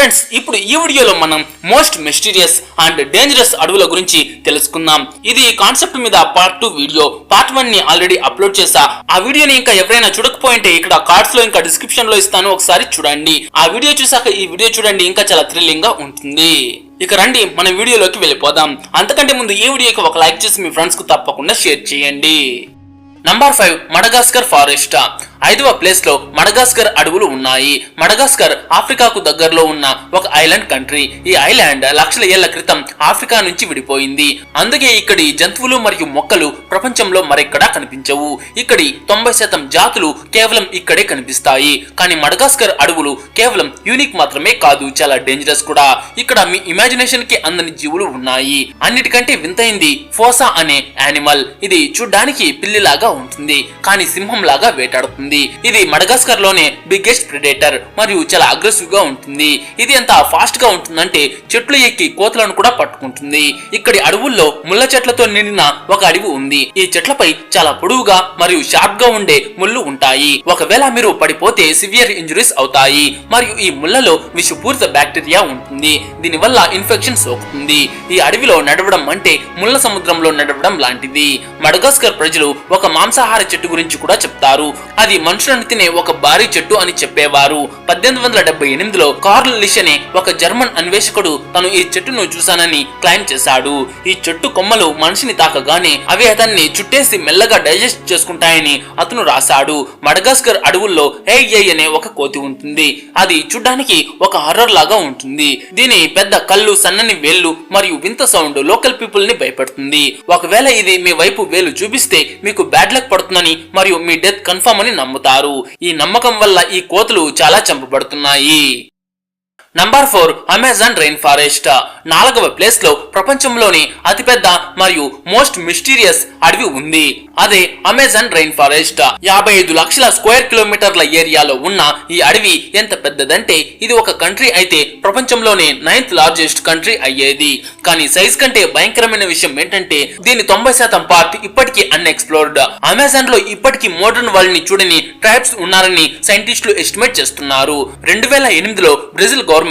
Friends, ఇప్పుడు ఈ వీడియోలో మనం మోస్ట్ మిస్టీరియస్ అండ్ డేంజరస్ అడవుల గురించి తెలుసుకుందాం. ఇది కాన్సెప్ట్ మీద పార్ట్ 2 వీడియో. పార్ట్ 1 ని ఆల్రెడీ అప్లోడ్ చేసా. ఆ వీడియోని ఇంకా ఎవరైనా చూడకపోయింటే ఇక్కడ కార్డ్స్ లో ఇంకా డిస్క్రిప్షన్ లో ఇస్తాను, ఒకసారి చూడండి. ఆ వీడియో చూసాక ఈ వీడియో చూడండి, ఇంకా చాలా థ్రిల్లింగ్ గా ఉంటుంది. ఇక రండి మన వీడియోలోకి వెళ్ళిపోదాం. అంతకంటే ముందు ఈ వీడియోకి ఒక లైక్ చేసి మీ ఫ్రెండ్స్ కు తప్పకుండా షేర్ చేయండి. Number 5 Madagascar forest. 5వ ప్లేస్ లో మడగాస్కర్ అడవులు ఉన్నాయి. మడగాస్కర్ ఆఫ్రికాకు దగ్గరలో ఉన్న ఒక ఐలాండ్ కంట్రీ. ఈ ఐలాండ్ లక్షల ఏళ్ల క్రితం ఆఫ్రికా నుంచి విడిపోయింది. అందుకే ఇక్కడి జంతువులు మరియు మొక్కలు ప్రపంచంలో మరెక్కడా కనిపించవు. ఇక్కడి 90% జాతులు కేవలం ఇక్కడే కనిపిస్తాయి. కానీ మడగాస్కర్ అడవులు కేవలం యూనిక్ మాత్రమే కాదు, చాలా డేంజరస్ కూడా. ఇక్కడ మీ ఇమాజినేషన్ కి అందని జీవులు ఉన్నాయి. అన్నిటికంటే వింతైంది ఫోసా అనే యానిమల్. ఇది చూడ్డానికి పిల్లిలాగా ఉంటుంది, కానీ సింహం లాగా వేటాడుతుంది. ఇది మడగాస్కర్ లోనే బిగ్గెస్ట్ ప్రెడేటర్ మరియు చాలా అగ్రెసివ్ గా ఉంటుంది. ఇది ఎంత ఫాస్ట్ గా ఉంటుందంటే చెట్లు ఎక్కి కోతులను కూడా పట్టుకుంటుంది. ఇక్కడి అడవుల్లో ముళ్ళ చెట్లతో నిండిన ఒక అడవి ఉంది. ఈ చెట్లపై చాలా పొడవుగా మరియు షార్ప్ గా ఉండే ముళ్ళు ఉంటాయి. ఒకవేళ మీరు పడిపోతే సివియర్ ఇంజురీస్ అవుతాయి. మరియు ఈ ముళ్ళలో విషపూరిత బ్యాక్టీరియా ఉంటుంది. దీనివల్ల ఇన్ఫెక్షన్ సోకుతుంది. ఈ అడవిలో నడవడం అంటే ముళ్ళ సముద్రంలో నడవడం లాంటిది. మడగాస్కర్ ప్రజలు ఒక మాంసాహార చెట్టు గురించి కూడా చెప్తారు. అది మనుషులను తినే ఒక భారీ చెట్టు అని చెప్పేవారు. 1878లో కార్ల్ లిష్ అనే ఒక జర్మన్ అన్వేషకుడు తను ఈ చెట్టును చూశానని క్లైమ్ చేశాడు. ఈ చెట్టు కొమ్మలు మనిషిని తాకగానే అవి అతన్ని చుట్టేసి మెల్లగా డైజెస్ట్ చేసుకుంటాయని అతను రాశాడు. మడగాస్కర్ అడవుల్లో ఏయ్ అనే ఒక కోతి ఉంటుంది. అది చూడ్డానికి ఒక హర్రర్ లాగా ఉంటుంది. దీని పెద్ద కళ్ళు, సన్నని వేళ్లు మరియు వింత సౌండ్ లోకల్ పీపుల్ ని భయపెడుతుంది. ఒకవేళ ఇది మీ వైపు వేలు చూపిస్తే మీకు బ్యాడ్ లక్ పడుతుందని మరియు మీ డెత్ కన్ఫర్మ్ అని నమ్ముతారు. ఈ నమ్మకం వల్ల ఈ కోతులు చాలా చంపబడుతున్నాయి. Number 4 Amazon rain forest. 4వ ప్లేస్ లో ప్రపంచంలోని అతిపెద్ద మరియు మోస్ట్ మిస్టీరియస్ అడవి ఉంది. అదే అమెజాన్ రెయిన్ ఫారెస్ట్. 55 లక్షల స్క్వేర్ కిలోమీటర్ల ఏరియాలో ఉన్న ఈ అడవి ఎంత పెద్దదంటే ఇది ఒక కంట్రీ అయితే ప్రపంచంలోనే 9th లార్జెస్ట్ కంట్రీ అయ్యేది. కానీ సైజ్ కంటే భయంకరమైన విషయం ఏంటంటే దీని 90% పార్ట్ ఇప్పటికీ అన్ఎక్స్ప్లోర్డ్. అమెజాన్ లో ఇప్పటికీ మోడర్న్ వరల్డ్ ని చూడని ట్రైబ్స్ ఉన్నారని సైంటిస్టులు ఎస్టిమేట్ చేస్తున్నారు. 2008లో బ్రెజిల్ గవర్నమెంట్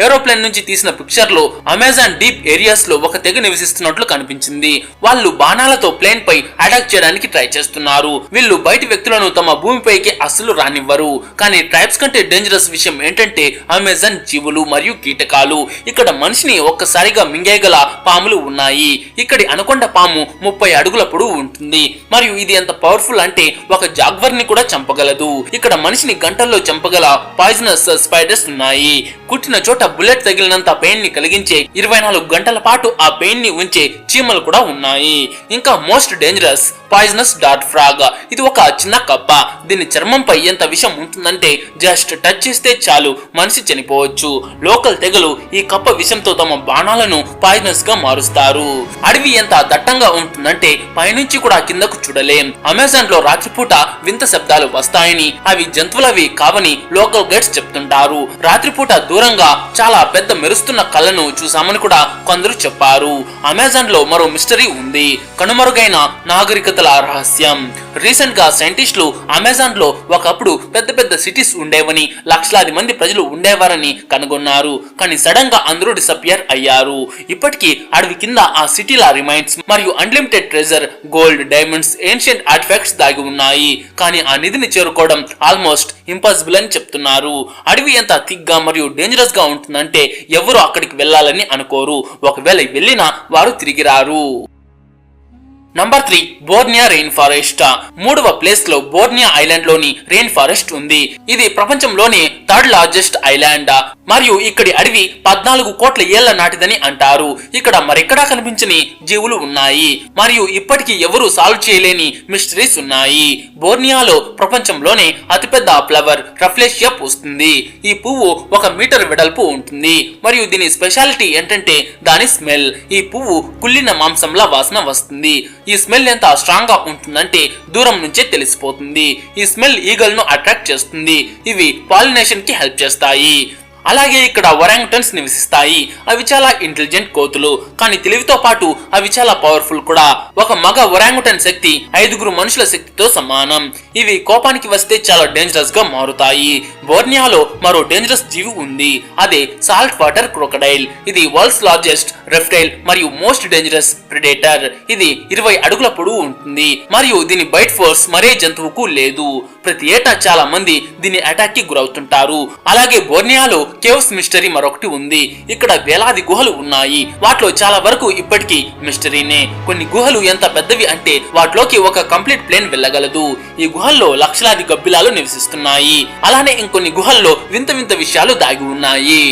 ఏరోప్లేన్ నుంచి తీసిన పిక్చర్ లో అమెజాన్ డీప్ ఏరియాస్ లో ఒక తెగ నివసిస్తున్నట్లు కనిపించింది. వాళ్ళు బాణాలతో ప్లేన్ పై అటాక్ చేయడానికి ట్రై చేస్తున్నారు. వీళ్ళు బయటి వ్యక్తులను తమ భూమిపైకి అస్సలు రానివ్వరు. కానీ ట్రైబ్స్ కంటే డేంజరస్ విషయం ఏంటంటే అమెజాన్ జీవులు మరియు కీటకాలు. ఇక్కడ మనిషిని ఒక్కసారిగా మింగేయగల పాములు ఉన్నాయి. ఇక్కడి అనకొండ పాము 30 అడుగుల పొడవు ఉంటుంది. మరియు ఇది ఎంత పవర్ఫుల్ అంటే ఒక జాగ్వర్ ని కూడా చంపగలదు. ఇక్కడ మనిషిని గంటల్లో చంపగల పాయిజనస్ స్పైడర్స్ ఉన్నాయి. కుట్టిన చోట బుల్లెట్ తగిలినంత పెయిన్ ని కలిగించే 24 గంటల పాటు ఆ పెయిన్ ని ఉంచే చీమలు కూడా ఉన్నాయి. ఇంకా most dangerous poisonous dot frog. ఇది ఒక చిన్న కప్ప. దీని చర్మంపై ఎంత విషం ఉంటుందంటే జస్ట్ టచ్ చేస్తే చాలు మనిషి చనిపోవచ్చు. లోకల్ తెగలు ఈ కప్ప విషంతో తమ బాణాలను పాయిజనస్ గా మారుస్తారు. అడవి ఎంత దట్టంగా ఉంటుందంటే పైనుంచి కూడా కిందకు చూడలేం. అమెజాన్ లో రాత్రిపూట వింత శబ్దాలు వస్తాయని అవి జంతువులవి కావని లోకల్ గైడ్స్ చెప్తుంటారు. రాత్రిపూట దూరంగా చాలా పెద్ద మెరుస్తున్న కళ్ళను చూసామని కూడా కొందరు చెప్పారు. అమెజాన్ లో మరో మిస్టరీ ఉంది, కనుమరుగైన నాగరికతల రహస్యం. రీసెంట్ గా సైంటిస్టులు అమెజాన్ లో ఒకప్పుడు పెద్ద పెద్ద సిటీస్ ఉండేవని, లక్షలాది మంది ప్రజలు ఉండేవారని కనుగొన్నారు. కానీ సడన్ గా అందరూ డిసపియర్ అయ్యారు. ఇప్పటికీ అడవి కింద ఆ సిటీల రిమైన్స్ మరియు unlimited treasure, gold, diamonds, ancient artefacts దాగి ఉన్నాయి. కానీ ఆ నిధిని చేరుకోవడం ఆల్మోస్ట్ ఇంపాసిబుల్ అని చెప్తున్నారు. అడవి ఎంత థిక్గా మరియు డేంజరస్ గా ఉంటుందంటే ఎవరు అక్కడికి వెళ్ళాలని అనుకోరు. ఒకవేళ వెళ్ళినా వారు తిరిగి రారు. Number 3 Borneo rain forest. 3వ ప్లేస్ లో బోర్నియా ఐలాండ్ లోని రెయిన్ ఫారెస్ట్ ఉంది. ఇది ప్రపంచంలోనే 3rd లార్జెస్ట్ ఐలాండ్. మరియు ఇక్కడి అడవి 14 కోట్ల ఏళ్ల నాటిదని అంటారు. ఇక్కడ మరెక్కడా కనిపించని జీవులు ఉన్నాయి మరియు ఇప్పటికీ ఎవరు సాల్వ్ చేయలేని మిస్టరీస్ ఉన్నాయి. బోర్నియాలో ప్రపంచంలోనే అతిపెద్ద ఫ్లవర్ రఫ్లేషియా పూస్తుంది. ఈ పువ్వు 1 మీటర్ వెడల్పు ఉంటుంది మరియు దీని స్పెషాలిటీ ఏంటంటే దాని స్మెల్. ఈ పువ్వు కుళ్ళిన మాంసంలా వాసన వస్తుంది. ఈ స్మెల్ ఎంత స్ట్రాంగ్ గా ఉంటుందంటే దూరం నుంచే తెలిసిపోతుంది. ఈ స్మెల్ ఈగల్ ను అట్రాక్ట్ చేస్తుంది. ఇవి పాలినేషన్ కి హెల్ప్ చేస్తాయి. అలాగే ఇక్కడ ఒరాంగుటన్స్ నివసిస్తాయి. అవి చాలా ఇంటెలిజెంట్ కోతులు, కానీ తెలివితో పాటు అవి చాలా పవర్ఫుల్ కూడా. ఒక మగ ఒరాంగుటన్ శక్తి 5 మనుషుల శక్తితో సమానం. ఇవి కోపానికి వస్తే చాలా డేంజరస్ గా మారుతాయి. బోర్నియాలో మరో డేంజరస్ జీవి ఉంది, అదే సాల్ట్ వాటర్ క్రొకడైల్. ఇది వరల్డ్స్ లార్జెస్ట్ రెప్టైల్ మరియు మోస్ట్ డేంజరస్ ప్రెడేటర్. ఇది 20 అడుగుల పొడవు ఉంటుంది మరియు దీని బైట్ ఫోర్స్ మరే జంతువుకు లేదు. ప్రతి ఏటా చాలా మంది దీని అటాక్ కి గురవుతుంటారు. అలాగే బోర్నియాలో కేవ్స్ మిస్టరీ మరొకటి ఉంది. ఇక్కడ వేలాది గుహలు ఉన్నాయి. వాటిలో చాలా వరకు ఇప్పటికీ మిస్టరీనే. కొన్ని గుహలు ఎంత పెద్దవి అంటే వాటిలోకి ఒక కంప్లీట్ ప్లేన్ వెళ్ళగలదు. ఈ గుహల్లో లక్షలాది గబ్బిలాలు నివసిస్తున్నాయి. అలానే ఇంకొన్ని గుహల్లో వింత వింత విషయాలు దాగి ఉన్నాయి.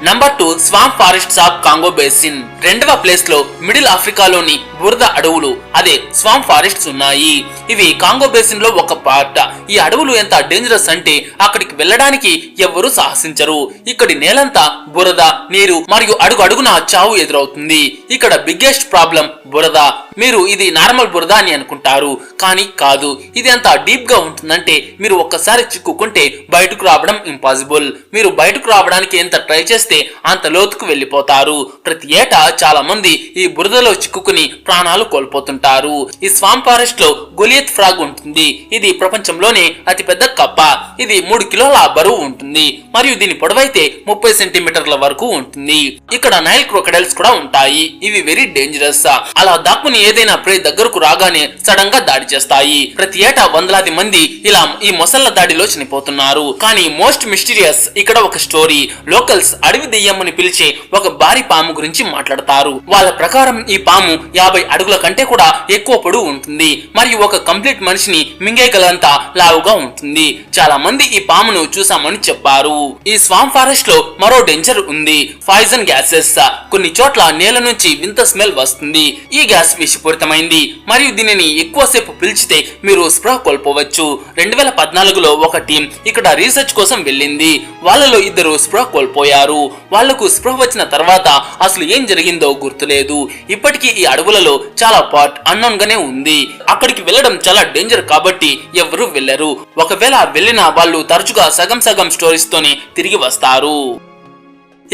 Number 2 swamp forests of Congo basin. రెండవ ప్లేస్ లో మిడిల్ ఆఫ్రికాలోని బురద అడవులు, అదే స్వాంప్ ఫారెస్ట్స్ ఉన్నాయి. ఇవి కాంగో బేసిన్ లో ఒక పార్ట్. ఈ అడవులు ఎంత డేంజరస్ అంటే అక్కడికి వెళ్ళడానికి ఎవ్వరూ సాహసించరు. ఇక్కడి నేలంతా బురద, నీరు మరియు అడుగు అడుగున చావు ఎదురవుతుంది. ఇక్కడ బిగ్గెస్ట్ ప్రాబ్లం బురద. మీరు ఇది నార్మల్ బురద అని అనుకుంటారు, కానీ కాదు. ఇది ఎంత డీప్ గా ఉంటుందంటే మీరు ఒక్కసారి చిక్కుకుంటే బయటకు రావడం ఇంపాసిబుల్. మీరు బయటకు రావడానికి ఎంత ట్రై చేస్తే అంత లోతుకు వెళ్లిపోతారు. ప్రతి ఏటా చాలా మంది ఈ బురదలో చిక్కుకుని ప్రాణాలు కోల్పోతుంటారు. ఈ స్వాంప్ ఫారెస్ట్ లో గొలియత్ ఫ్రాగ్ ఉంటుంది. ఇది ప్రపంచంలోనే అతిపెద్ద కప్ప. ఇది 3 కిలోల బరువు ఉంటుంది మరియు దీని పొడవైతే 30 సెంటీమీటర్ల వరకు ఉంటుంది. ఇక్కడ నైల్ క్రొకడైల్స్ కూడా ఉంటాయి. ఇవి వెరీ డేంజరస్. అలా దాక్కుని ఏదైనా ప్రే దగ్గరకు రాగానే సడన్ గా దాడి చేస్తాయి. ప్రతి ఏటా వందలాది మంది ఇలా ఈ మొసళ్ల దాడిలో చనిపోతున్నారు. కానీ మోస్ట్ మిస్టీరియస్ ఇక్కడ ఒక స్టోరీ. లోకల్స్ అడవి దెయ్యం అని పిలిచే ఒక భారీ పాము గురించి మాట్లాడతారు. వాళ్ళ ప్రకారం ఈ పాము 50 అడుగుల కంటే కూడా ఎక్కువ పొడవు ఉంటుంది మరియు ఒక కంప్లీట్ మనిషిని మింగేగలంత లావుగా ఉంటుంది. చాలా మంది ఈ పామును చూసామని చెప్పారు. ఈ స్వాంప్ ఫారెస్ట్ లో మరో డేంజర్ ఉంది, పాయిజన్ గ్యాసెస్. కొన్ని చోట్ల నేల నుంచి వింత స్మెల్ వస్తుంది. ఈ గ్యాస్ విషపూరితమైంది మరియు దీనిని ఎక్కువసేపు పీల్చితే మీరు స్పృహ కోల్పోవచ్చు. 2014లో ఒక టీం ఇక్కడ రీసెర్చ్ కోసం వెళ్ళింది. వాళ్ళలో 2 స్పృహ కోల్పోయారు. వాళ్లకు స్పృహ వచ్చిన తర్వాత అసలు ఏం జరిగిందో గుర్తులేదు. ఇప్పటికీ ఈ అడవులలో చాలా పార్ట్ అన్నోన్ గానే ఉంది. అక్కడికి వెళ్ళడం చాలా డేంజర్ కాబట్టి ఎవరు వెళ్ళరు. ఒకవేళ వెళ్ళినా వాళ్ళు తరచుగా సగం సగం స్టోరీస్ తోనే తిరిగి వస్తారు.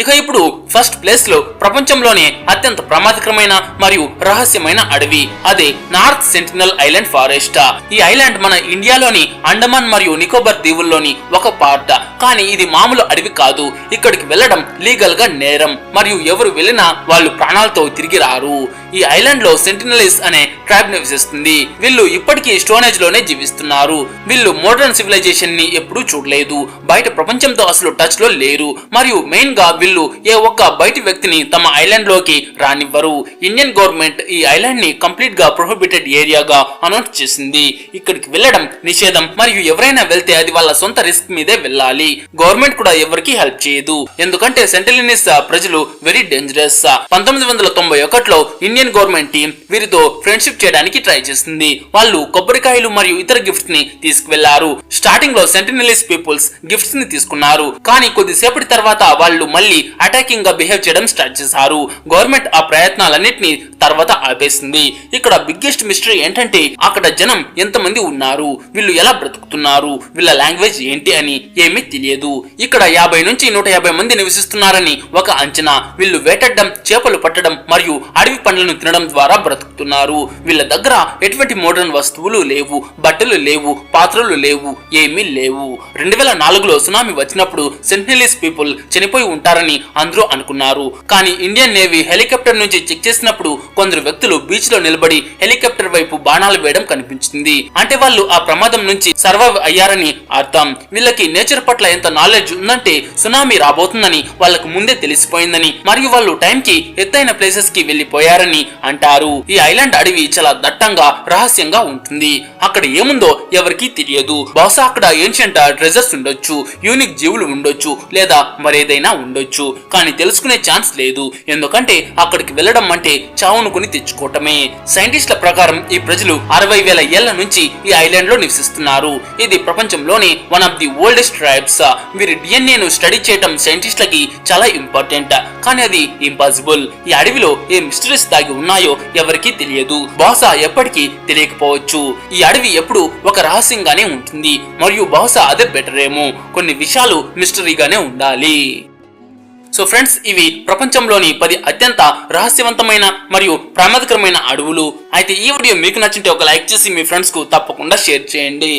ఇక ఇప్పుడు ఫస్ట్ ప్లేస్ లో ప్రపంచంలోనే అత్యంత ప్రమాదకరమైన మరియు రహస్యమైన అడవి, అదే నార్త్ సెంటినల్ ఐలాండ్ ఫారెస్ట్. ఈ ఐలాండ్ మన ఇండియాలోని అండమాన్ మరియు నికోబార్ దీవుల్లోని ఒక పార్ట్. కానీ ఇది మామూలు అడవి కాదు. ఇక్కడికి వెళ్ళడం లీగల్ గా నేరం మరియు ఎవరు వెళ్ళినా వాళ్ళు ప్రాణాలతో తిరిగి రారు. ఈ ఐలాండ్ లో సెంటినలీస్ అనే ట్రైబ్ నివసిస్తుంది. వీళ్ళు ఇప్పటికీ స్టోనేజ్ లోనే జీవిస్తున్నారు. వీళ్ళు మోడర్న్ సివిలైజేషన్ ని ఎప్పుడూ చూడలేదు. బయట ప్రపంచంతో అసలు టచ్ లో లేరు మరియు మెయిన్ గా వీళ్ళు ఏ ఒక్క బయటి వ్యక్తిని తమ ఐలాండ్ లోకి రానివ్వరు. ఇండియన్ గవర్నమెంట్ ఈ ఐలాండ్ ని కంప్లీట్ గా ప్రొహిబిటెడ్ ఏరియాగా అనౌన్స్ చేసింది. ఇక్కడికి వెళ్ళడం నిషేధం మరియు ఎవరైనా వెళ్తే అది వాళ్ళ సొంత రిస్క్ మీదే వెళ్ళాలి. గవర్నమెంట్ కూడా ఎవరికి హెల్ప్ చేయదు, ఎందుకంటే సెంటినలీస్ ప్రజలు వెరీ డేంజరస్. 1991లో ఇండియన్ గవర్నమెంట్ టీం వీరితో ఫ్రెండ్షిప్ చేయడానికి ట్రై చేస్తుంది. వాళ్ళు కొబ్బరికాయలు మరియు ఇతర గిఫ్ట్స్ ని తీసుకువెళ్లారు. స్టార్టింగ్ లో సెంటినలీస్ పీపుల్స్ గిఫ్ట్స్ ని తీసుకున్నారు, కానీ కొద్దిసేపటి తర్వాత వాళ్ళు మళ్ళీ అటాకింగ్ గా బిహేవ్ చేయడం స్టార్ట్ చేశారు. గవర్నమెంట్ ఆ ప్రయత్నాలన్నింటినీ తర్వాత ఆపేసింది. ఇక్కడ బిగ్గెస్ట్ మిస్టరీ ఏంటంటే అక్కడ జనం ఎంతమంది ఉన్నారు, వీళ్ళు ఎలా బ్రతుకుతున్నారు, వీళ్ళ లాంగ్వేజ్ ఏంటి అని ఏమీ తెలియదు. ఇక్కడ 50 నుంచి 150 మంది నివసిస్తున్నారని ఒక అంచనా. వీళ్ళు వేటడం, చేపలు పట్టడం మరియు అడవి పండ్లను తినడం ద్వారా బ్రతుకుతున్నారు. వీళ్ళ దగ్గర ఎటువంటి మోడర్న్ వస్తువులు లేవు, బట్టలు లేవు, పాత్రలు లేవు, ఏమీ లేవు. 2004లో సునామీ వచ్చినప్పుడు సెంటినలీస్ పీపుల్ చనిపోయి ఉంటారని అందరూ అనుకున్నారు. కానీ ఇండియన్ నేవీ హెలికాప్టర్ నుంచి చెక్ చేసినప్పుడు కొందరు వ్యక్తులు బీచ్ లో నిలబడి హెలికాప్టర్ వైపు బాణాలు వేయడం కనిపించింది. అంటే వాళ్ళు ఆ ప్రమాదం నుంచి సర్వైవ్ అయ్యారని అర్థం. వీళ్ళకి నేచర్ పట్ల ఎంత నాలెడ్జ్ ఉందంటే సునామీ రాబోతుందని వాళ్ళకు ముందే తెలిసిపోయిందని మరియు వాళ్ళు టైం కి ఎత్తైన ప్లేసెస్ కి వెళ్లిపోయారని అంటారు. ఈ ఐలాండ్ అడవి చాలా దట్టంగా రహస్యంగా ఉంటుంది. అక్కడ ఏముందో ఎవరికీ తెలియదు. బహుశా అక్కడ ఏన్షియంట్ ట్రెజర్స్ ఉండొచ్చు, యూనిక్ జీవులు ఉండొచ్చు, లేదా మరేదైనా ఉండొచ్చు. కానీ తెలుసుకునే ఛాన్స్ లేదు, ఎందుకంటే అక్కడికి వెళ్ళడం అంటే చావును కొని తెచ్చుకోవటమే. సైంటిస్టుల ప్రకారం ఈ ప్రజలు 60,000 ఏళ్ల నుంచి ఈ ఐలాండ్ లో నివసిస్తున్నారు. ఇది ప్రపంచంలోనే one of the oldest tribes. వీరి డిఎన్ఏ ను స్టడీ చేయటం సైంటిస్టులకి చాలా ఇంపార్టెంట్, కానీ అది ఇంపాసిబుల్. ఈ అడవిలో ఏ మిస్టరీస్ దాగి దాగి ఉన్నాయో ఎవరికీ తెలియదు. బహుశా ఎప్పటికీ తెలియకపోవచ్చు. ఈ అడవి ఎప్పుడు ఒక రహస్యంగానే ఉంటుంది మరియు బహుశా అదే బెటర్ ఏమో. కొన్ని విషయాలు మిస్టరీగానే ఉండాలి. సో ఫ్రెండ్స్, ఇవి ప్రపంచంలోని 10 అత్యంత రహస్యవంతమైన మరియు ప్రమాదకరమైన అడవులు. అయితే ఈ వీడియో మీకు నచ్చింటే ఒక లైక్ చేసి మీ ఫ్రెండ్స్ కు తప్పకుండా షేర్ చేయండి.